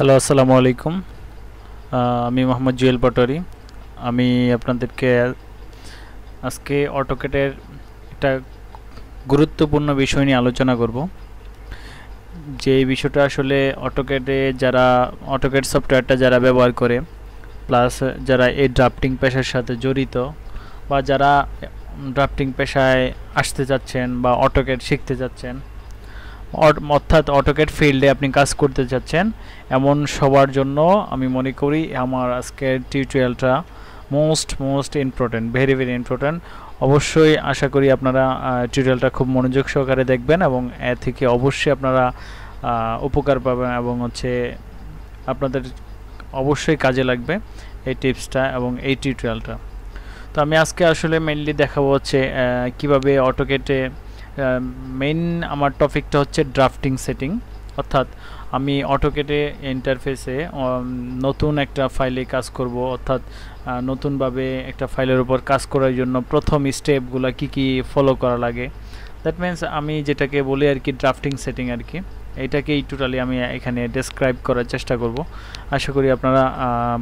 Hello, আসসালামু আলাইকুম। আমি মোহাম্মদ জুয়েল পাটোয়ারি। আমি আপনাদেরকে আজকে অটোক্যাডের একটা গুরুত্বপূর্ণ বিষয় নিয়ে আলোচনা করব। যে বিষয়টা আসলে অটোক্যাডে যারা অটোক্যাড সফটওয়্যারটা যারা ব্যবহার করে, প্লাস যারা এই ড্রাফটিং পেশার সাথে জড়িত, বা যারা ড্রাফটিং পেশায় আসতে যাচ্ছেন বা অটোক্যাড শিখতে যাচ্ছেন, অর্থাৎ অটোক্যাড ফিল্ডে আপনি কাজ করতে চাচ্ছেন, এমন সবার জন্য আমি মনে করি আমার আজকের টিউটোরিয়ালটা মোস্ট ইম্পর্টেন্ট, ভেরি ইম্পর্টেন্ট। অবশ্যই আশা করি আপনারা টিউটোরিয়ালটা খুব মনোযোগ সহকারে দেখবেন এবং এ থেকে অবশ্যই আপনারা উপকার পাবেন এবং আপনাদের অবশ্যই কাজে লাগবে এই টিপসটা এবং এই টিউটোরিয়ালটা। তো আমি আজকে আসলে মেইনলি দেখাবো কিভাবে অটোক্যাডে মেইন আমার টপিকটা হচ্ছে ড্রাফটিং সেটিং। অর্থাৎ আমি অটোক্যাডে ইন্টারফেসে নতুন একটা ফাইলে কাজ করব, অর্থাৎ নতুনভাবে একটা ফাইলের উপর কাজ করার জন্য প্রথম স্টেপগুলো কি ফলো করা লাগে। দ্যাট মিন্স আমি যেটাকে বলি আর কি ড্রাফটিং সেটিং আর কি, এইটাকেই টোটালি আমি এখানে ডেসক্রাইব করার চেষ্টা করব। আশা করি আপনারা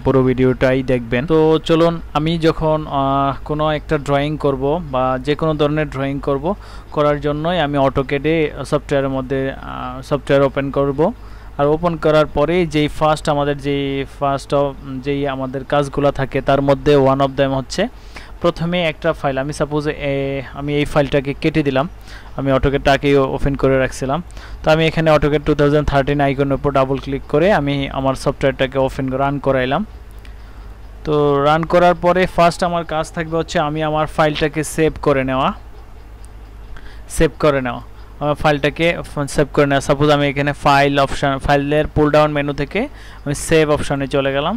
পুরো ভিডিওটাই দেখবেন। তো চলুন, আমি যখন কোনো একটা ড্রয়িং করব বা যে কোনো ধরনের ড্রয়িং করার জন্যই আমি অটোক্যাডে সফটওয়্যারের মধ্যে সফটওয়্যার ওপেন করব। আর ওপেন করার পরে যেই আমাদের কাজগুলো থাকে তার মধ্যে ওয়ান অফ দ্যাম হচ্ছে প্রথমে একটা ফাইল। আমি সাপোজ আমি এই ফাইলটাকে কেটে দিলাম, আমি অটোক্যাডটাকেই ওপেন করে রাখছিলাম। তো আমি এখানে অটোক্যাড 2013 আইকনের উপর ডাবল ক্লিক করে আমি আমার সফটওয়্যারটাকে রান করাইলাম। তো রান করার পরে ফার্স্ট আমার কাজ থাকবে হচ্ছে আমি আমার ফাইলটাকে সেভ করে নেওয়া। আমার ফাইলটাকে সেভ করে নেওয়া। সাপোজ আমি এখানে ফাইলের পুল ডাউন মেনু থেকে আমি সেভ অপশানে চলে গেলাম।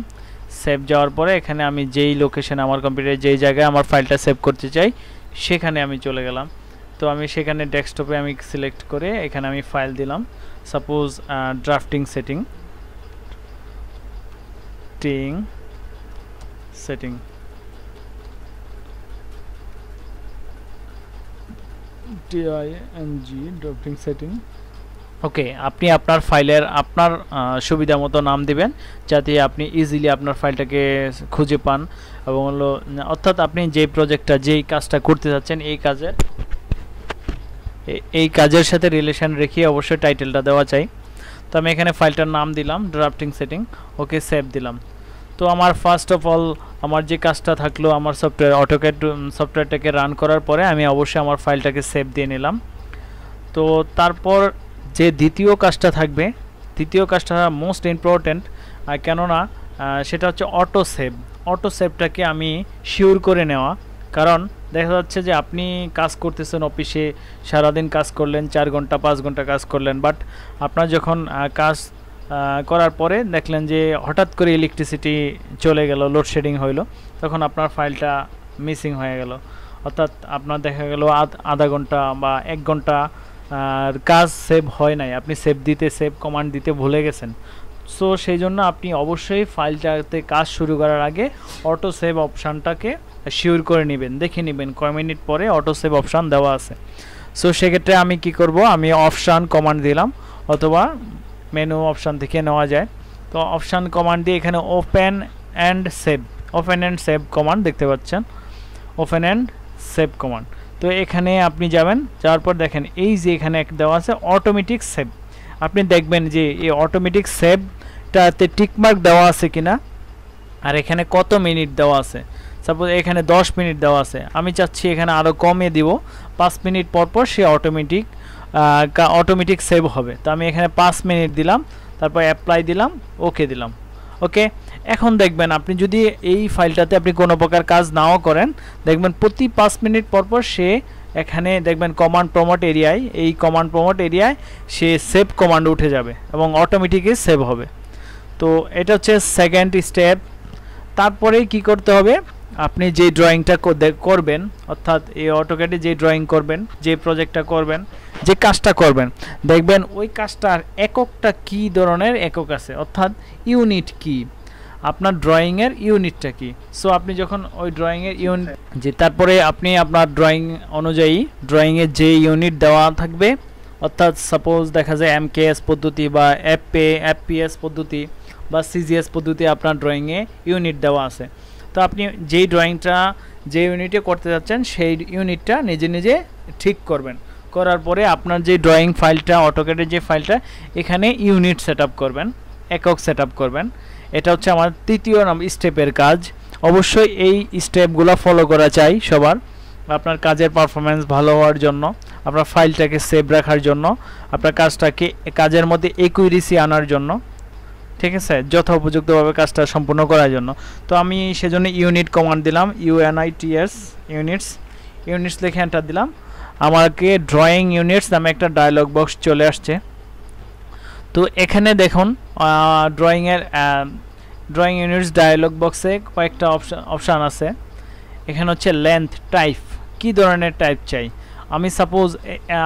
সেভ যাওয়ার পরে এখানে আমি যেই লোকেশন আমার কম্পিউটারে যেই জায়গায় আমার ফাইলটা সেভ করতে চাই সেখানে আমি চলে গেলাম। তো আমি সেখানে ডেস্কটপে আমি সিলেক্ট করে এখানে আমি ফাইল দিলাম, suppose drafting setting drafting setting. Okay, আপনি আপনার ফাইলের আপনার সুবিধা মতো নাম দিবেন যাতে আপনি ইজিলি আপনার ফাইলটাকে খুঁজে পান এবং অর্থাৎ আপনি যে প্রজেক্টটা যেই কাজটা করতে যাচ্ছেন এই কাজের সাথে রিলেশন রেখে অবশ্যই টাইটেলটা দেওয়া চাই। তো আমি এখানে ফাইলটার নাম দিলাম ড্রাফটিং সেটিং, ওকে সেভ দিলাম। তো আমার ফার্স্ট অফ অল আমার যে কাজটা থাকলো আমার অটোক্যাড সফটওয়্যারটাকে রান করার পরে আমি অবশ্যই আমার ফাইলটাকে সেভ দিয়ে নিলাম। তো তারপর যে দ্বিতীয় কাজটা থাকবে, দ্বিতীয় কাজটা মোস্ট ইম্পর্ট্যান্ট, কেননা সেটা হচ্ছে অটো সেভটাকে আমি শিওর করে নেওয়া। কারণ দেখা যাচ্ছে যে আপনি কাজ করতেছেন অফিসে, সারাদিন কাজ করলেন, 4 ঘন্টা 5 ঘন্টা কাজ করলেন, বাট আপনার যখন কাজ করার পরে দেখলেন যে হঠাৎ করে ইলেকট্রিসিটি চলে গেল, লোডশেডিং হইল, তখন আপনার ফাইলটা মিসিং হয়ে গেল। অর্থাৎ আপনার দেখা গেল আধা ঘন্টা বা 1 ঘন্টা কাজ সেভ হয় নাই, আপনি সেভ কমান্ড দিতে ভুলে গেছেন। সো সেই জন্য আপনি অবশ্যই ফাইলটাতে কাজ শুরু করার আগে অটো সেভ অপশানটাকে শিওর করে নেবেন, দেখে নেবেন কয় মিনিট পরে অটো সেভ অপশান দেওয়া আছে। সো সেক্ষেত্রে আমি কি করব, আমি অপশান কমান্ড দিলাম, অথবা মেনু অপশান থেকে নেওয়া যায়। তো অপশান কমান্ড দিয়ে এখানে ওপেন অ্যান্ড সেভ কমান্ড দেখতে পাচ্ছেন, ওপেন অ্যান্ড সেভ কমান্ড। তো এখানে আপনি যাওয়ার পর দেখেন এই যে এখানে এক দেওয়া আছে অটোমেটিক সেভ। আপনি দেখবেন যে এই অটোমেটিক সেভটাতে টিকমার্ক দেওয়া আছে কিনা, আর এখানে কত মিনিট দেওয়া আছে। সাপোজ এখানে 10 মিনিট দেওয়া আছে, আমি চাচ্ছি এখানে আরও কমিয়ে দিব, 5 মিনিট পর সে অটোমেটিক সেভ হবে। তো আমি এখানে 5 মিনিট দিলাম, তারপর অ্যাপ্লাই দিলাম, ওকে দিলাম। ওকে, এখন দেখবেন আপনি যদি এই ফাইলটাতে আপনি কোনো প্রকার কাজ নাও করেন, দেখবেন প্রতি 5 মিনিট পর সে এখানে দেখবেন কমান্ড প্রমোট এরিয়ায় সে সেভ কমান্ড উঠে যাবে এবং অটোমেটিকই সেভ হবে। তো এটা হচ্ছে সেকেন্ড স্টেপ। তারপরেই কি করতে হবে, আপনি যে ড্রয়িংটা করবেন, অর্থাৎ এই অটোক্যাডে যে ড্রয়িং করবেন, যে প্রজেক্টটা করবেন, যে কাজটা করবেন, দেখবেন ওই কাজটার এককটা কি ধরনের একক আছে, অর্থাৎ ইউনিট কি, আপনার ড্রয়িংয়ের ইউনিটটা কি। সো আপনি যখন ওই ড্রয়িংয়ের তারপরে আপনি আপনার ড্রয়িং অনুযায়ী ড্রয়িংয়ের যে ইউনিট দেওয়া থাকবে, অর্থাৎ সাপোজ দেখা যায় MKS পদ্ধতি বা FPS পদ্ধতি, বা সিজিএস পদ্ধতি আপনার ড্রয়িংয়ে ইউনিট দেওয়া আছে। তো আপনি যেই ড্রয়িংটা যে ইউনিটে করতে যাচ্ছেন সেই ইউনিটটা নিজে নিজে ঠিক করবেন। করার পরে আপনার যে ড্রয়িং ফাইলটা, অটোক্যাডের যে ফাইলটা, এখানে ইউনিট সেট করবেন, একক সেট করবেন। এটা হচ্ছে আমার তৃতীয় স্টেপের কাজ। অবশ্যই এই স্টেপগুলো ফলো করা চাই সবার, আপনার কাজের পারফরমেন্স ভালো হওয়ার জন্য, আপনার ফাইলটাকে সেভ রাখার জন্য, আপনার কাজটাকে কাজের মধ্যে একুরেসি আনার জন্য, ঠিক আছে, যথোপযুক্তভাবে কাজটা সম্পূর্ণ করার জন্য। তো আমি সেজন্য ইউনিট কমান্ড দিলাম, ইউএনআইটিএস, ইউনিটস লিখে এন্টার দিলাম। আমাকে ড্রয়িং ইউনিটস নামে একটা ডায়লগ বক্স চলে আসছে। তো এখানে দেখুন ড্রয়িং ইউনিটস ডায়লগ বক্সে কয়েকটা অপশান আছে। এখানে হচ্ছে লেন্থ, টাইপ, কি ধরনের টাইপ চাই। আমি সাপোজ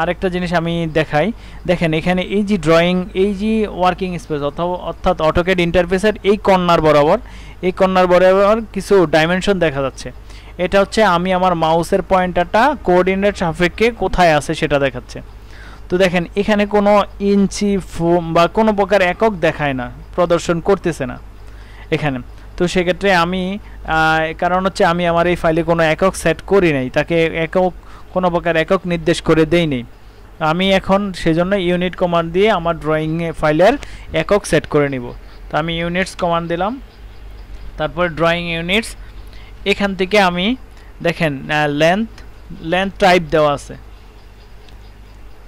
আরেকটা জিনিস আমি দেখাই, দেখেন এখানে এই যে ড্রয়িং, এই যে ওয়ার্কিং স্পেস অর্থাৎ অটোক্যাড ইন্টারফেসের এই কর্নার বরাবর কিছু ডাইমেনশন দেখা যাচ্ছে। এটা হচ্ছে আমি আমার মাউসের পয়েন্টারটা কোঅর্ডিনেট সাপেক্ষে কোথায় আছে সেটা দেখাচ্ছে। তো দেখেন এখানে কোনো ইঞ্চি বা কোনো প্রকার একক দেখায় না, প্রদর্শন করতেছে না এখানে। তো সেক্ষেত্রে আমি কারণ হচ্ছে আমি আমার এই ফাইলে কোনো একক সেট করি নাই, তাকে কোনো প্রকার একক নির্দেশ করে দেই নেই আমি। এখন সেজন্য ইউনিট কমান্ড দিয়ে আমার ড্রয়িং ফাইলের একক সেট করে নিব। তো আমি ইউনিটস কমান্ড দিলাম, তারপর ড্রয়িং ইউনিটস। এখান থেকে আমি দেখেন লেন্থ টাইপ দেওয়া আছে,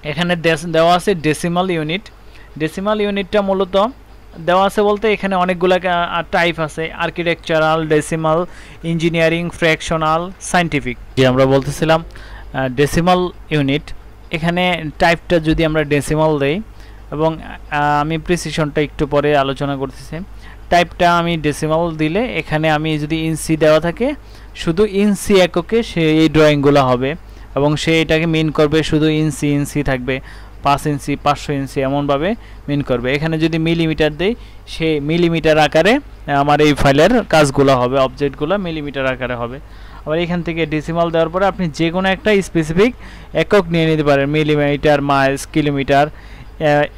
এখানে দেওয়া আছে ডেসিমাল ইউনিটটা মূলত দেওয়া আছে বলতে এখানে অনেকগুলো টাইপ আছে, architectural, decimal, engineering, fractional, scientific. যে আমরা বলতেছিলাম ডেসিমাল ইউনিট, এখানে টাইপটা যদি আমরা ডেসিমাল দেই, এবং আমি প্রিসিশনটা একটু পরে আলোচনা করতেছি। টাইপটা আমি ডেসিমাল দিলে এখানে আমি যদি ইঞ্চি দেওয়া থাকে, শুধু ইঞ্চি এককে সে এই ড্রয়িংগুলো হবে, এবং সে এটাকে মিন করবে শুধু ইঞ্চি থাকবে, 5 ইঞ্চি 500 ইঞ্চি এমনভাবে মিন করবে। এখানে যদি মিলিমিটার দেই, সে মিলিমিটার আকারে আমার এই ফাইলের কাজগুলো হবে, অবজেক্টগুলো মিলিমিটার আকারে হবে। আবার এখান থেকে ডেসিমাল দেওয়ার পরে আপনি যে কোনো একটা স্পেসিফিক একক নিয়ে নিতে পারেন, মিলিমিটার, মাইলস, কিলোমিটার,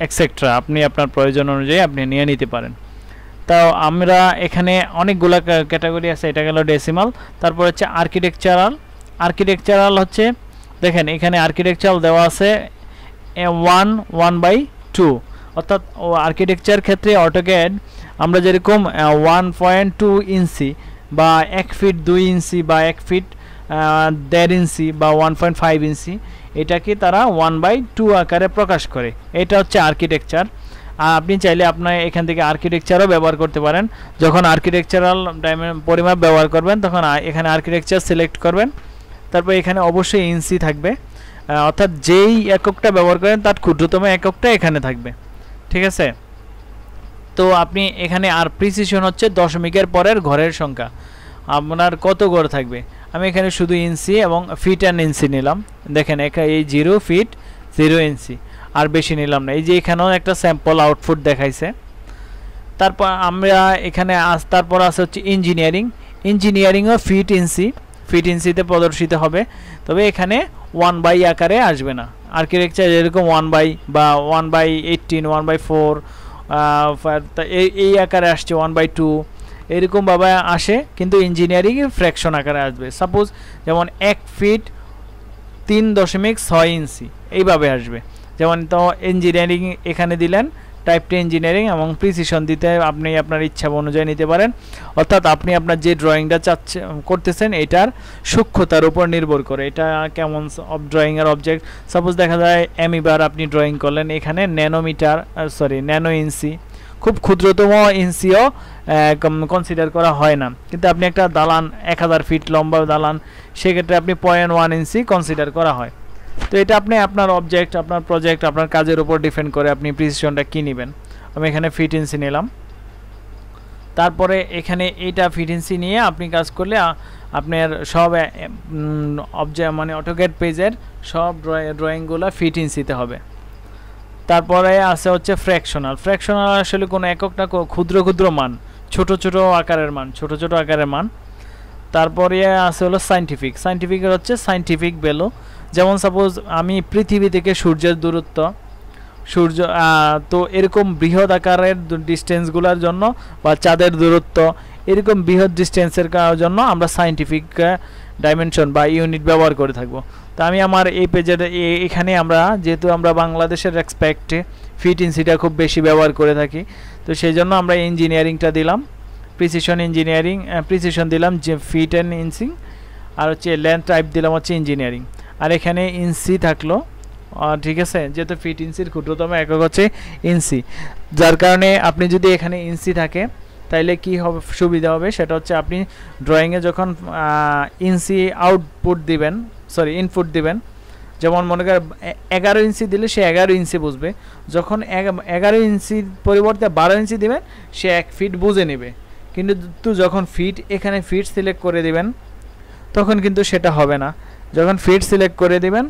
এক্সেট্রা। আপনি আপনার প্রয়োজন অনুযায়ী আপনি নিয়ে নিতে পারেন। তাও আমরা এখানে অনেকগুলো ক্যাটাগরি আছে, এটা গেল ডেসিমাল। তারপর হচ্ছে আর্কিটেকচারাল হচ্ছে, দেখেন এখানে আর্কিটেকচারাল দেওয়া আছে 1/2, অর্থাৎ আর্কিটেকচার ক্ষেত্রে অটোক্যাড আমরা যেরকম 1.2 ইঞ্চি বা 1 ফিট 2 ইঞ্চি বা 1 ফিট 1.5 ইঞ্চি বা 1.5 ইঞ্চি, এটাকে তারা 1/2 আকারে প্রকাশ করে। এটা হচ্ছে আর্কিটেকচার। আপনি চাইলে আপনার এখান থেকে আর্কিটেকচারও ব্যবহার করতে পারেন। যখন আর্কিটেকচারাল পরিমাপ ব্যবহার করবেন তখন এখানে আর্কিটেকচার সিলেক্ট করবেন, তারপর এখানে অবশ্যই ইঞ্চি থাকবে, অর্থাৎ যেই এককটা ব্যবহার করেন তার ক্ষুদ্রতম এককটা এখানে থাকবে, ঠিক আছে। তো আপনি এখানে আর প্রিসিশন হচ্ছে দশমিকের পরের ঘরের সংখ্যা, আপনার কত ঘর থাকবে। আমি এখানে শুধু ইঞ্চি এবং ফিট অ্যান্ড ইঞ্চি নিলাম। দেখেন এই 0 ফিট 0 ইঞ্চি, আর বেশি নিলাম না। এই যে এখানেও একটা স্যাম্পল আউটপুট দেখাইছে। তারপর আমরা এখানে তারপর আছে হচ্ছে ইঞ্জিনিয়ারিংও ফিট ইঞ্চিতে প্রদর্শিত হবে, তবে এখানে 1/, আকারে আসবে না। আর্কিটেকচার এরকম 1/, বা 1/18, 1/4 এই আকারে আসছে, 1/2 এরকমভাবে আসে, কিন্তু ইঞ্জিনিয়ারিং ফ্র্যাকশন আকারে আসবে। সাপোজ যেমন 1 ফিট 3.6 ইঞ্চি এইভাবে আসবে। যেমন তো ইঞ্জিনিয়ারিং এখানে দিলেন, টাইপটা ইঞ্জিনিয়ারিং, এবং প্রিসিশন দিতে আপনি আপনার ইচ্ছা অনুযায়ী নিতে পারেন। অর্থাৎ আপনি আপনার যে ড্রয়িংটা করতেছেন এটার সূক্ষ্মতার উপর নির্ভর করে, এটা কেমন ড্রয়িংয়ের অবজেক্ট। সাপোজ দেখা যায় অ্যামিবার আপনি ড্রয়িং করলেন, এখানে ন্যানো ইঞ্চি, খুব ক্ষুদ্রতম ইঞ্চিও কনসিডার করা হয় না। কিন্তু আপনি একটা দালান 1000 ফিট লম্বা দালান, সেক্ষেত্রে আপনি 0.1 ইঞ্চি কনসিডার করা হয়। তো এটা আপনি আপনার অবজেক্ট, আপনার প্রজেক্ট, আপনার কাজের উপর ডিপেন্ড করে আপনি প্রিসিশনটা কী নেবেন। আমি এখানে ফিট ইঞ্চি নিলাম। তারপরে এখানে এইটা ফিট ইঞ্চি নিয়ে আপনি কাজ করলে আপনার সব মানে অটোক্যাড পেজের সব ড্রয়িংগুলো ফিট ইঞ্চিতে হবে। তারপরে আছে হচ্ছে ফ্র্যাকশনাল আসলে কোনো একক না, ক্ষুদ্র মান, ছোট আকারের মান। তারপরে আছে হলো সায়েন্টিফিকের হচ্ছে সায়েন্টিফিক ভ্যালু। যেমন সাপোজ আমি পৃথিবী থেকে সূর্যের দূরত্ব সূর্য তো এরকম বৃহৎ আকারের ডিস্টেন্সগুলোর জন্য বা চাঁদের দূরত্ব এরকম বৃহৎ ডিস্টেন্সের জন্য আমরা সায়েন্টিফিক ডাইমেনশন বা ইউনিট ব্যবহার করে থাকব। তো আমি আমার এই পেজের এখানে আমরা যেহেতু আমরা বাংলাদেশের রেসপেক্টে ফিট ইঞ্চিটা খুব বেশি ব্যবহার করে থাকি, তো সেই জন্য আমরা ইঞ্জিনিয়ারিংটা দিলাম, প্রিসিশন ইঞ্জিনিয়ারিং প্রিসিশন দিলাম যে ফিট অ্যান্ড ইঞ্চি, আর হচ্ছে লেন্থ টাইপ দিলাম হচ্ছে ইঞ্জিনিয়ারিং, আর এখানে ইঞ্চি থাকলো। ঠিক আছে, যেহেতু ফিট ইঞ্চির ক্ষুদ্রতম একক হচ্ছে ইঞ্চি, যার কারণে আপনি যদি এখানে ইঞ্চি থাকে তাইলে কি হবে, সুবিধা হবে সেটা হচ্ছে আপনি ড্রয়িংয়ে যখন ইঞ্চি আউটপুট দিবেন, সরি ইনপুট দিবেন, যেমন মনে করেন 11 ইঞ্চি দিলে সে 11 ইঞ্চি বুঝবে, যখন 11 ইঞ্চির পরিবর্তে 12 ইঞ্চি দিবেন সে 1 ফিট বুঝে নেবে। কিন্তু যখন ফিট এখানে ফিট সিলেক্ট করে দিবেন তখন কিন্তু সেটা হবে না। যখন ফিট সিলেক্ট করে দিবেন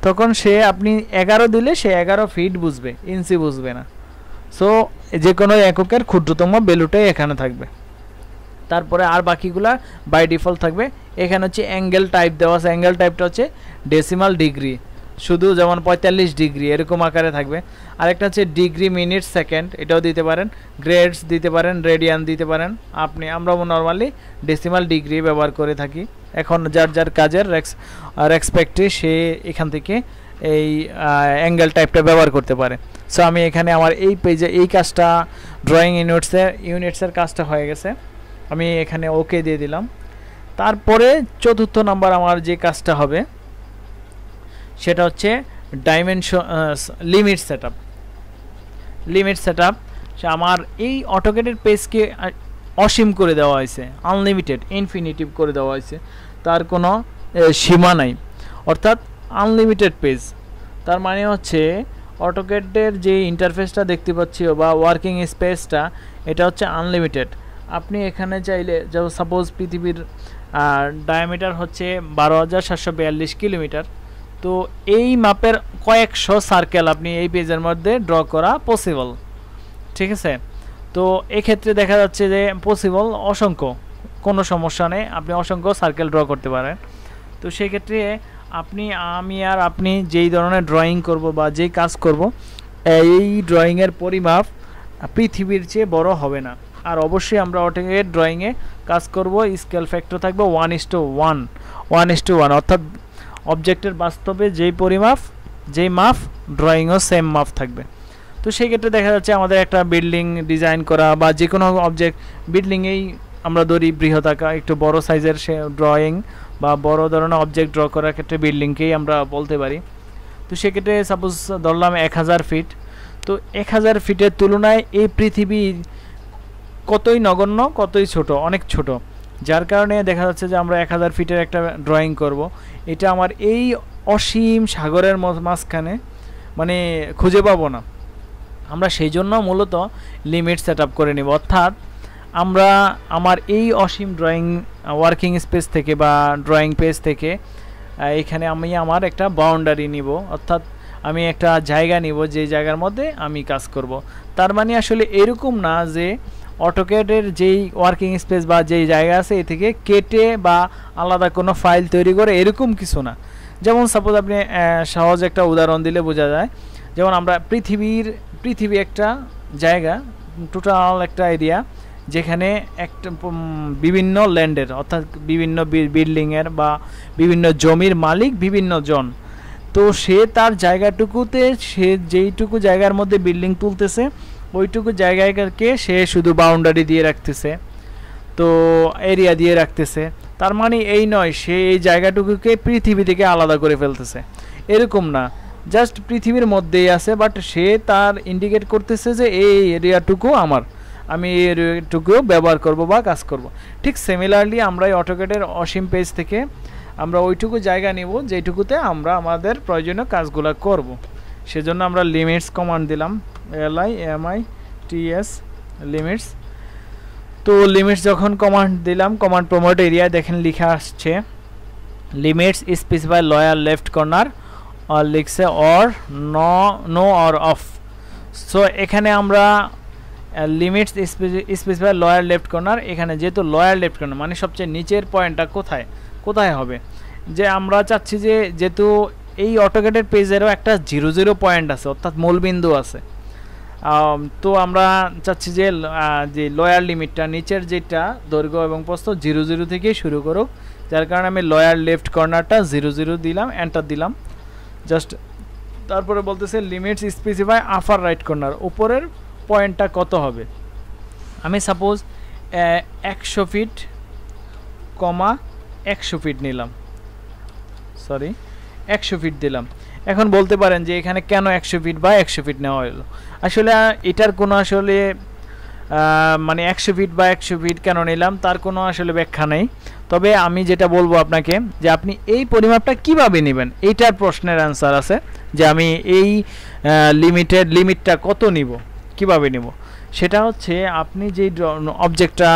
তখন সে আপনি 11 দিলে সে 11 ফিট বুঝবে, ইঞ্চি বুঝবে না। সো যে কোনো এককের ক্ষুদ্রতম ভ্যালুটাই এখানে থাকবে। তারপরে আর বাকিগুলা বাই ডিফল্ট থাকবে। এখানে হচ্ছে অ্যাঙ্গেল টাইপ দেওয়া আছে, অ্যাঙ্গেল টাইপটা হচ্ছে ডেসিমাল ডিগ্রি, শুধু যেমন 45 ডিগ্রি এরকম আকারে থাকবে। আরেকটা হচ্ছে ডিগ্রি, মিনিট, সেকেন্ড, এটাও দিতে পারেন, গ্রেডস দিতে পারেন, রেডিয়ান দিতে পারেন। আমরা নর্মালি ডেসিমাল ডিগ্রি ব্যবহার করে থাকি। এখন যার যার কাজের রেসপেক্টে সে এখান থেকে এই অ্যাঙ্গেল টাইপটা ব্যবহার করতে পারে। সো আমি এখানে আমার এই পেজে এই কাজটা ড্রয়িং ইউনিটসের কাজটা হয়ে গেছে, আমি এখানে ওকে দিয়ে দিলাম। তারপরে চতুর্থ নাম্বার আমার যে কাজটা হবে সেটা হচ্ছে dimension limit setup. Limit setup আমার এই অটোক্যাডের পেজকে অসীম করে দেওয়া হয়েছে, আনলিমিটেড, ইনফিনিটিভ করে দেওয়া হয়েছে, তার কোনো সীমা নাই, অর্থাৎ আনলিমিটেড পেজ। তার মানে হচ্ছে অটোক্যাডের যে ইন্টারফেসটা দেখতে পাচ্ছি বা ওয়ার্কিং স্পেসটা এটা হচ্ছে আনলিমিটেড। আপনি এখানে চাইলে যেমন সাপোজ পৃথিবীর ডায়ামিটার হচ্ছে 12,742 কিলোমিটার, তো এই মাপের কয়েকশো সার্কেল আপনি এই পেজের মধ্যে ড্র করা পসিবল। ঠিক আছে, তো এক্ষেত্রে দেখা যাচ্ছে যে পসিবল অসংখ্য, কোনো সমস্যা নেই, আপনি অসংখ্য সার্কেল ড্র করতে পারেন। তো সেক্ষেত্রে আমি আর আপনি যেই ধরনের ড্রয়িং করব বা যেই কাজ করব এই ড্রয়িংয়ের পরিমাপ পৃথিবীর চেয়ে বড় হবে না। আর অবশ্যই আমরা অটোক্যাড ড্রয়িংয়ে কাজ করব, স্কেল ফ্যাক্টর থাকবে 1:1, অর্থাৎ অবজেক্টের বাস্তবে যেই পরিমাপ যেই মাপ ড্রয়িংও সেম মাপ থাকবে। তো সেই ক্ষেত্রে দেখা যাচ্ছে আমাদের একটা বিল্ডিং ডিজাইন করা বা যে কোনো অবজেক্ট, বিল্ডিংয়েই আমরা ধরি বৃহৎ আকার একটু বড় সাইজের সে ড্রয়িং বা বড় ধরনের অবজেক্ট ড্র করার ক্ষেত্রে বিল্ডিংকেই আমরা বলতে পারি। তো সেক্ষেত্রে সাপোজ ধরলাম 1000 ফিট, তো 1000 ফিটের তুলনায় এই পৃথিবী কতই নগণ্য, কতই ছোট, অনেক ছোট, যার কারণে দেখা যাচ্ছে যে আমরা 1000 ফিটের একটা ড্রয়িং করব, এটা আমার এই অসীম সাগরের মাঝখানে মানে খুঁজে পাবো না। আমরা সেই জন্য মূলত লিমিট সেট আপ করে নিব, অর্থাৎ আমরা আমার এই অসীম ড্রয়িং ওয়ার্কিং স্পেস থেকে বা ড্রয়িং পেজ থেকে এখানে আমি আমার একটা বাউন্ডারি নিব, অর্থাৎ আমি একটা জায়গা নিব যে জায়গার মধ্যে আমি কাজ করব। তার মানে আসলে এরকম না যে অটোক্যাডের যেই ওয়ার্কিং স্পেস বা যেই জায়গা আছে এ থেকে কেটে বা আলাদা কোনো ফাইল তৈরি করে, এরকম কিছু না। যেমন সাপোজ আপনি সহজ একটা উদাহরণ দিলে বোঝা যায়, যেমন আমরা পৃথিবী একটা জায়গা, টোটাল একটা এরিয়া, যেখানে একটা বিভিন্ন ল্যান্ডের অর্থাৎ বিভিন্ন বিল্ডিংয়ের বা বিভিন্ন জমির মালিক বিভিন্ন জন, তো সে তার জায়গাটুকুতে সে যেইটুকু জায়গার মধ্যে বিল্ডিং তুলতেছে ওইটুকু জায়গাকে সে শুধু বাউন্ডারি দিয়ে রাখতেছে, তো এরিয়া দিয়ে রাখতেছে। তার মানে এই নয় সে এই জায়গাটুকুকে পৃথিবী থেকে আলাদা করে ফেলতেছে, এরকম না, জাস্ট পৃথিবীর মধ্যেই আছে, বাট সে তার ইন্ডিকেট করতেছে যে এই এরিয়াটুকু আমার, আমি এই এরিয়াটুকু ব্যবহার করব বা কাজ করব। ঠিক সিমিলারলি আমরা এই অটোক্যাডের অসীম পেজ থেকে আমরা ওইটুকু জায়গা নিব যেটুকুতে আমরা আমাদের প্রয়োজনীয় কাজগুলো করব। সেজন্য আমরা লিমিটস কমান্ড দিলাম, LIMITS লিমিটস। তো লিমিটস যখন কমান্ড দিলাম, কমান্ড প্রমোট এরিয়া দেখেন লেখা আসছে limits specify lower left corner আর লিখছে or no or off. So এখানে আমরা limits specify lower left corner, এখানে যেহেতু লয়ার লেফট কর্নার মানে সবচেয়ে নিচের পয়েন্টটা কোথায় হবে, যে আমরা চাচ্ছি যে যেহেতু এই অটোক্যাডের পেজেরও একটা 00 পয়েন্ট আছে, অর্থাৎ মূলবিন্দু আছে। তো আমরা চাচ্ছি যে লোয়ার লিমিটটা নিচের যেটা দৈর্ঘ্য এবং প্রস্থ 00 থেকে শুরু করুক, যার কারণে আমি লোয়ার লেফট কর্নারটা 00 দিলাম, এন্টার দিলাম জাস্ট। তারপরে বলতেছে লিমিটস স্পেসিফাই আপার রাইট কর্নার, উপরের পয়েন্টটা কত হবে। আমি সাপোজ 100 ফিট কমা 100 ফিট নিলাম, সরি 100 ফিট দিলাম। এখন বলতে পারেন যে এখানে কেন 100 ফিট বা 100 ফিট নেওয়া হলো। আসলে এটার কোনো আসলে মানে 100 ফিট বা 100 ফিট কেন নিলাম তার কোনো আসলে ব্যাখ্যা নেই। তবে আমি যেটা বলবো আপনাকে যে আপনি এই পরিমাপটা কিভাবে নেবেন, এইটার প্রশ্নের অ্যান্সার আছে যে আমি এই লিমিটটা কত নিব, কিভাবে নিব। সেটা হচ্ছে আপনি যেই অবজেক্টটা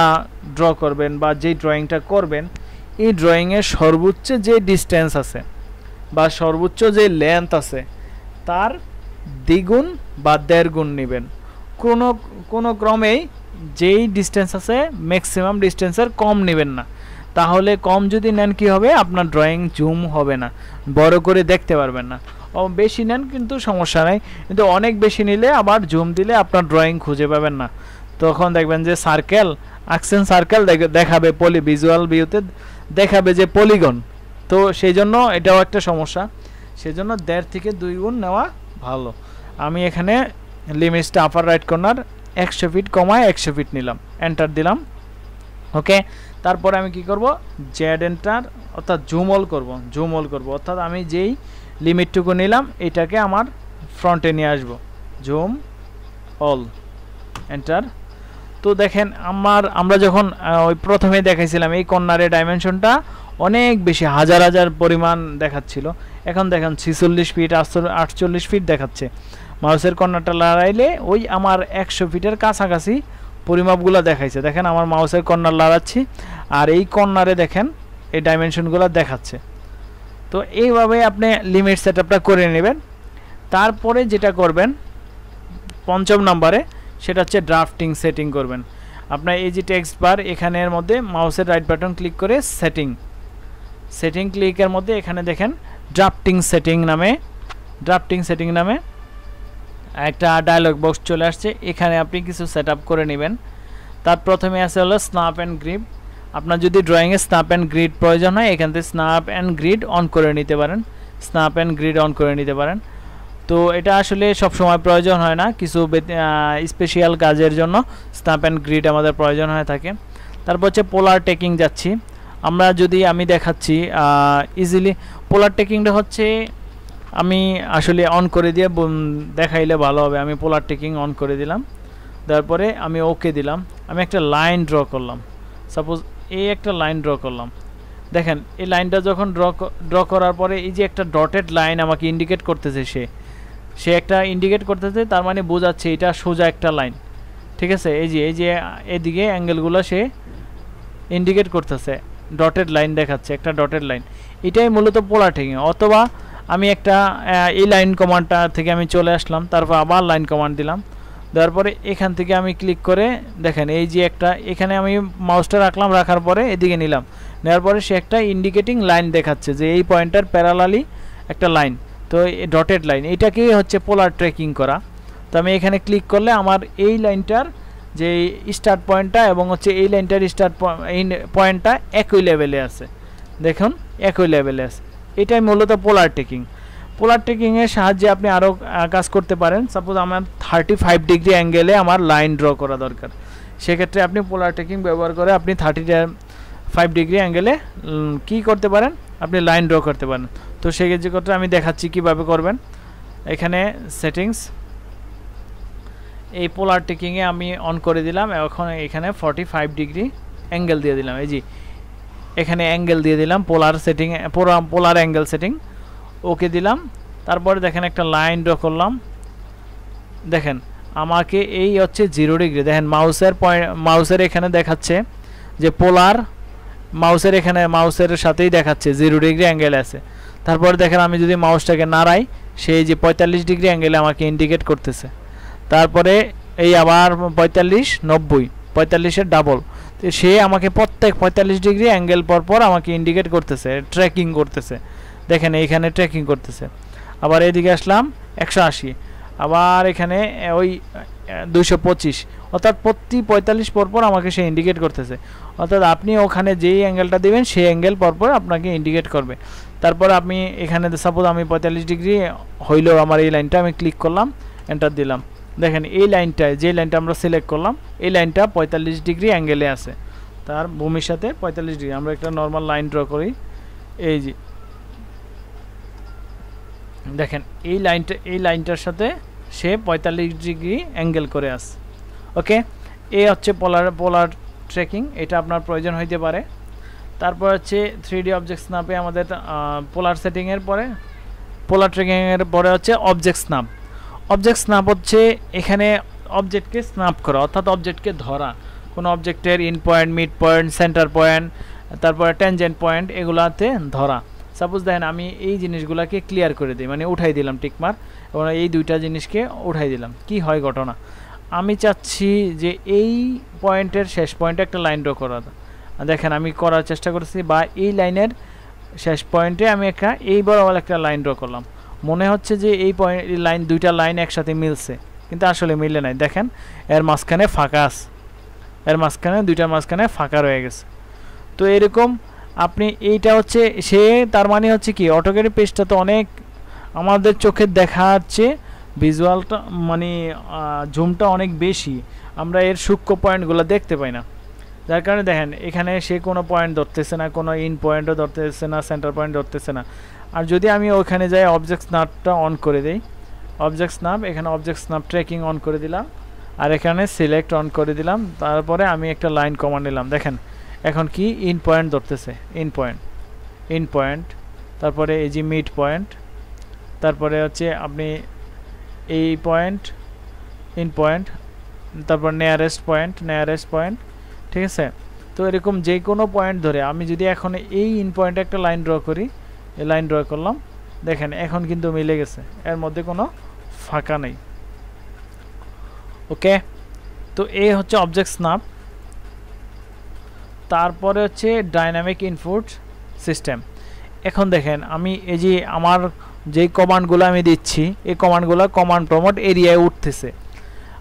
ড্র করবেন বা যেই ড্রয়িংটা করবেন, এই ড্রয়িংয়ের সর্বোচ্চ যে ডিস্টেন্স আছে বা সর্বোচ্চ যে লেন্থ আছে তার দ্বিগুণ বা দেড় গুণ নেবেন। কোনো ক্রমেই যেই ডিস্টেন্স আছে ম্যাক্সিমাম ডিস্টেন্সের কম নেবেন না, তাহলে কম যদি নেন কি হবে, আপনার ড্রয়িং জুম হবে না, বড় করে দেখতে পারবেন না। বেশি নেন কিন্তু সমস্যা নাই, কিন্তু অনেক বেশি নিলে আবার জুম দিলে আপনার ড্রয়িং খুঁজে পাবেন না। তখন দেখবেন যে সার্কেল আঁকছেন, সার্কেল দেখাবে ভিজুয়াল ভিউতে দেখাবে যে পলিগন, তো সেই জন্য এটাও একটা সমস্যা। সেই জন্য 1.5 থেকে 2 গুণ নেওয়া ভালো। আমি এখানে লিমিটসটা আপার রাইট কর্নার 100 ফিট কমায় 100 ফিট নিলাম, এন্টার দিলাম। ওকে, তারপরে আমি কি করব, জেড এন্টার অর্থাৎ জুম অল করব, অর্থাৎ আমি যেই লিমিটটুকু নিলাম এটাকে আমার ফ্রন্টে নিয়ে আসব, জুম অল এন্টার। তো দেখেন আমরা যখন ওই প্রথমে দেখাইছিলাম এই কর্নারের ডাইমেনশনটা অনেক বেশি, হাজার হাজার পরিমাণ দেখাচ্ছিল, এখন দেখেন 46 ফিট 48 ফিট দেখাচ্ছে। মাউসের কর্নারটা লড়াইলে ওই আমার 100 ফিটের কাছাকাছি পরিমাপগুলো দেখাইছে। দেখেন আমার মাউসের কর্নার লড়াচ্ছি আর এই কর্নারে দেখেন এই ডাইমেনশনগুলো দেখাচ্ছে। তো এইভাবে আপনি লিমিট সেটআপটা করে নেবেন। তারপরে যেটা করবেন 5ম নম্বরে, সেটা হচ্ছে ড্রাফটিং সেটিং করবেন। আপনার এই যে টেক্সট বার এখানের মধ্যে মাউসের রাইট বাটন ক্লিক করে সেটিং ক্লিকের মধ্যে এখানে দেখেন ড্রাফটিং সেটিং নামে একটা ডায়লগ বক্স চলে আসছে। এখানে আপনি কিছু সেটআপ করে নেবেন। তার প্রথমে আছে হলো স্ন্যাপ অ্যান্ড গ্রিড। আপনার যদি ড্রয়িংয়ে স্ন্যাপ অ্যান্ড গ্রিড প্রয়োজন হয় এখান থেকে স্ন্যাপ অ্যান্ড গ্রিড অন করে নিতে পারেন। তো এটা আসলে সব সময় প্রয়োজন হয় না, কিছু স্পেশাল কাজের জন্য স্ন্যাপ অ্যান্ড গ্রিড আমাদের প্রয়োজন হয়ে থাকে। তারপর হচ্ছে পোলার টেকিং যাচ্ছি আমরা, আমি দেখাচ্ছি ইজিলি। পোলার টেকিংটা হচ্ছে আমি আসলে অন করে দিয়ে দেখাইলে ভালো হবে। আমি পোলার টেকিং অন করে দিলাম, তারপরে আমি ওকে দিলাম। আমি একটা লাইন ড্র করলাম, সাপোজ এই একটা লাইন ড্র করলাম। দেখেন এই লাইনটা যখন ড্র করার পরে এই যে একটা ডটেড লাইন আমাকে ইন্ডিকেট করতেছে, সে একটা ইন্ডিকেট করতেছে, তার মানে বোঝাচ্ছে এটা সোজা একটা লাইন। ঠিক আছে, এই যে এদিকে অ্যাঙ্গেলগুলো সে ইন্ডিকেট করতেছে, ডটেড লাইন দেখাচ্ছে, একটা ডটেড লাইন। এটাই মূলত পোলার টেকিং। অথবা আমি একটা এই লাইন কমান্ডটা থেকে আমি চলে আসলাম, তারপর আবার লাইন কমান্ড দিলাম, দেওয়ার পরে এখান থেকে আমি ক্লিক করে দেখেন এই যে একটা এখানে আমি মাউসটা রাখার পরে এদিকে নিলাম, নেওয়ার পরে সে একটা ইন্ডিকেটিং লাইন দেখাচ্ছে যে এই পয়েন্টার প্যারালালি একটা লাইন, তো ডটেড লাইন, এটাকেই হচ্ছে পোলার ট্রেকিং করা। তো আমি এখানে ক্লিক করলে আমার এই লাইনটার যে স্টার্ট পয়েন্টটা এবং হচ্ছে এই লাইনটার স্টার্ট পয়েন্টটা একই লেভেলে আছে, দেখুন একই লেভেলে আছে। এটাই মূলত পোলার টেকিং। পোলার টেকিংয়ের সাহায্যে আপনি আরও কাজ করতে পারেন। সাপোজ আমার 35 ডিগ্রি অ্যাঙ্গেলে আমার লাইন ড্র করা দরকার, সেক্ষেত্রে আপনি পোলার টেকিং ব্যবহার করে আপনি 35 ডিগ্রি অ্যাঙ্গেলে কী করতে পারেন, আপনি লাইন ড্র করতে পারেন। তো সেক্ষেত্রে আমি দেখাচ্ছি কিভাবে করবেন। এখানে সেটিংস, এই পোলার টেকিংয়ে আমি অন করে দিলাম, এখন এখানে 45 ডিগ্রি অ্যাঙ্গেল দিয়ে দিলাম, এই যে এখানে অ্যাঙ্গেল দিয়ে দিলাম, পোলার সেটিং, পোলার অ্যাঙ্গেল সেটিং, ওকে দিলাম। তারপরে দেখেন একটা লাইন ড্র করলাম, দেখেন আমাকে এই হচ্ছে 0 ডিগ্রি, দেখেন মাউসের এখানে দেখাচ্ছে যে পোলার, মাউসের সাথেই দেখাচ্ছে 0 ডিগ্রি অ্যাঙ্গেল আছে। তারপরে দেখেন আমি যদি মাউসটাকে নাড়াই, সেই যে 45 ডিগ্রি অ্যাঙ্গেলে আমাকে ইন্ডিকেট করতেছে। তারপরে এই আবার 45, 90, 45-এর ডাবল, সে আমাকে প্রত্যেক 45 ডিগ্রি অ্যাঙ্গেল পর আমাকে ইন্ডিকেট করতেছে, ট্র্যাকিং করতেছে। দেখেন এইখানে ট্র্যাকিং করতেছে। আবার এদিকে আসলাম 180, আবার এখানে ওই 225, অর্থাৎ প্রতি 45 পরপর আমাকে সে ইন্ডিকেট করতেছে। অর্থাৎ আপনি ওখানে যেই অ্যাঙ্গেলটা দেবেন সেই অ্যাঙ্গেল পরপর আপনাকে ইন্ডিকেট করবে। তারপর আপনি এখানে সাপোজ আমি 45 ডিগ্রি হইলো আমার এই লাইনটা, আমি ক্লিক করলাম, এন্টার দিলাম। দেখেন এই লাইনটায়, যে লাইনটা আমরা সিলেক্ট করলাম, এই লাইনটা 45 ডিগ্রি অ্যাঙ্গেলে আছে, তার ভূমির সাথে 45 ডিগ্রি। আমরা একটা নর্মাল লাইন ড্র করি, এই যে দেখেন এই লাইনটার সাথে সে 45 ডিগ্রি অ্যাঙ্গেল করে আছে। ওকে, এই হচ্ছে পোলার ট্রেকিং, এটা আপনার প্রয়োজন হইতে পারে। তারপর হচ্ছে 3D অবজেক্ট স্ন্যাপে আমাদের পোলার সেটিংয়ের পরে, পোলার ট্রেকিংয়ের পরে হচ্ছে অবজেক্ট স্ন্যাপ। অবজেক্ট স্ন্যাপ হচ্ছে এখানে অবজেক্টকে স্ন্যাপ করা, অর্থাৎ অবজেক্টকে ধরা, কোনো অবজেক্টের in point, mid point, centre point, তারপরে ট্যানজেন্ট পয়েন্ট, এগুলাতে ধরা। সাপোজ দেখেন আমি এই জিনিসগুলোকে ক্লিয়ার করে দিই, মানে উঠাই দিলাম টিকমার, এবং এই দুইটা জিনিসকে উঠাই দিলাম। কি হয় ঘটনা, আমি চাচ্ছি যে এই পয়েন্টের শেষ পয়েন্টে একটা লাইন ড্র করা। দেখেন আমি করার চেষ্টা করছি, বা এই লাইনের শেষ পয়েন্টে আমি এই বরাবর একটা লাইন ড্র করলাম। মনে হচ্ছে যে এই লাইন, দুইটা লাইন একসাথে মিলছে, কিন্তু আসলে মিলে নাই। দেখেন এর মাঝখানে ফাঁকা আছে, এর মাঝখানে দুইটার মাঝখানে ফাঁকা রয়ে গেছে। তো এরকম আপনি এইটা হচ্ছে সে, তার মানে হচ্ছে কি অটোক্যাড পেজটা তো অনেক আমাদের চোখে দেখা যাচ্ছে, ভিজুয়ালটা মানে জুমটা অনেক বেশি, আমরা এর সূক্ষ্ম পয়েন্টগুলো দেখতে পাই না। যার কারণে দেখেন এখানে সে কোনো পয়েন্ট ধরতেছে না, কোনো ইন পয়েন্টও ধরতেছে না, সেন্টার পয়েন্ট ধরতেছে না। আর যদি আমি ওখানে যাই অবজেক্ট স্ন্যাপটা অন করে দিই, অবজেক্ট স্ন্যাপ, এখানে অবজেক্ট স্ন্যাপ ট্র্যাকিং অন করে দিলাম, আর এখানে সিলেক্ট অন করে দিলাম, তারপরে আমি একটা লাইন কমান্ড নিলাম। দেখেন এখন কি ইন পয়েন্ট ধরতেছে, ইন পয়েন্ট, তারপরে এই যে মিড পয়েন্ট, তারপরে হচ্ছে আপনি এই পয়েন্ট, ইন পয়েন্ট, তারপর নিয়ারেস্ট পয়েন্ট, ঠিক আছে। তো এরকম যে কোনো পয়েন্ট ধরে আমি যদি এখন এই ইন পয়েন্টে একটা লাইন ড্র করি, এই লাইন ড্র করলাম, দেখেন এখন কিন্তু মিলে গেছে, এর মধ্যে কোনো ফাঁকা নেই। ওকে, তো এই হচ্ছে অবজেক্ট স্ন্যাপ। তারপরে হচ্ছে ডাইনামিক ইনপুট সিস্টেম। এখন দেখেন আমি এই যে আমার যেই কমান্ডগুলো আমি দিচ্ছি, এই কমান্ডগুলো কমান্ড প্রমোট এরিয়ায় উঠতেছে।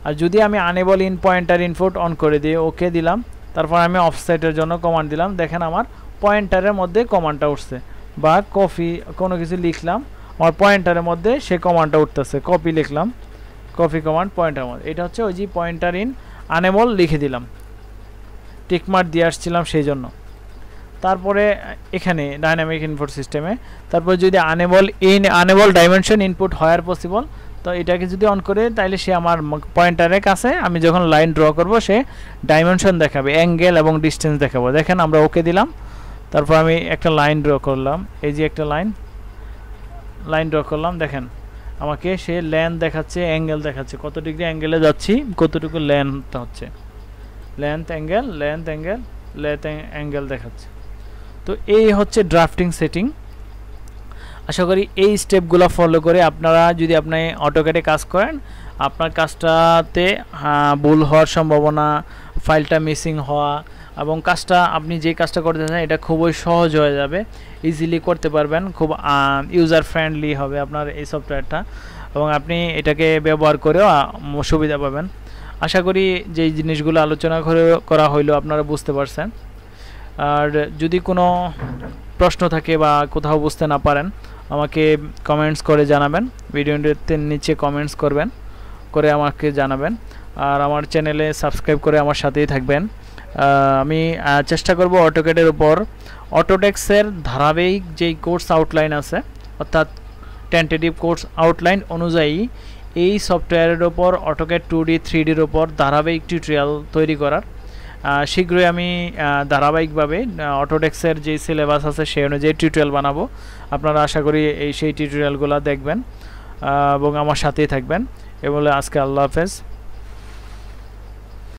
আর যদি আমি unable in pointer input on করে দিই, ওকে দিলাম, তারপর আমি অফসেটের জন্য কমান্ড দিলাম, দেখেন আমার পয়েন্টারের মধ্যে কমান্ডটা উঠছে। বা কপি কোনো কিছু লিখলাম, আমার পয়েন্টারের মধ্যে সে কমান্ডটা উঠতেছে, কপি লিখলাম, কপি কমান্ড পয়েন্টার মধ্যে, এটা হচ্ছে ওই যে পয়েন্টার ইন আনেবল লিখে দিলাম, টিকমার্ক দিয়ে আসছিলাম সেই জন্য। তারপরে এখানে ডাইনামিক ইনপুট সিস্টেমে, তারপর যদি আনেবল ডাইমেনশন ইনপুট হয় আর পসিবল, তো এটাকে যদি অন করে, তাইলে সে আমার পয়েন্টারের কাছে আমি যখন লাইন ড্র করব সে ডাইমেনশন দেখাবে, অ্যাঙ্গেল এবং ডিস্টেন্স দেখাবো। দেখেন আমরা ওকে দিলাম, তারপর আমি একটা লাইন ড্র করলাম, এই যে একটা লাইন ড্র করলাম, দেখেন আমাকে সে লেন্থ দেখাচ্ছে, অ্যাঙ্গেল দেখাচ্ছে, কত ডিগ্রি অ্যাঙ্গেলে যাচ্ছি, কতটুকু লেন্থ হচ্ছে, লেন্থ অ্যাঙ্গেল দেখাচ্ছে। তো এই হচ্ছে ড্রাফটিং সেটিং। আশা করি এই স্টেপগুলো ফলো করে আপনারা যদি আপনি অটোক্যাডে কাজ করেন, আপনার কাজটাতে ভুল হওয়ার সম্ভাবনা, ফাইলটা মিসিং হওয়া, এবং কাজটা আপনি যে কাজটা করতে চান এটা খুবই সহজ হয়ে যাবে, ইজিলি করতে পারবেন, খুব ইউজার ফ্রেন্ডলি হবে আপনার এই সফটওয়্যারটা, এবং আপনি এটাকে ব্যবহার করেও সুবিধা পাবেন। আশা করি যে জিনিসগুলো আলোচনা করা হইলো আপনারা বুঝতে পারছেন। আর যদি কোনো প্রশ্ন থাকে বা কোথাও বুঝতে না পারেন, আমাকে কমেন্টস করে জানাবেন, ভিডিওটির নিচে কমেন্টস করে আমাকে জানাবেন। আর আমার চ্যানেলে সাবস্ক্রাইব করে আমার সাথেই থাকবেন। আমি চেষ্টা করব অটোক্যাডের উপর অটোডেস্কের ধারাবাহিক যেই কোর্স আউটলাইন আছে, অর্থাৎ টেন্টেটিভ কোর্স আউটলাইন অনুযায়ী এই সফটওয়্যারের উপর অটোক্যাড 2D 3Dর উপর ধারাবাহিক টিউটোরিয়াল তৈরি করার শীঘ্রই আমি ধারাবাহিকভাবে অটোডেস্কের যে সিলেবাস আছে সেই অনুযায়ী টিউটোরিয়াল বানাবো। আপনারা আশা করি সেই টিউটোরিয়ালগুলো দেখবেন এবং আমার সাথেই থাকবেন। এ বলে আজকে আল্লাহ হাফেজ।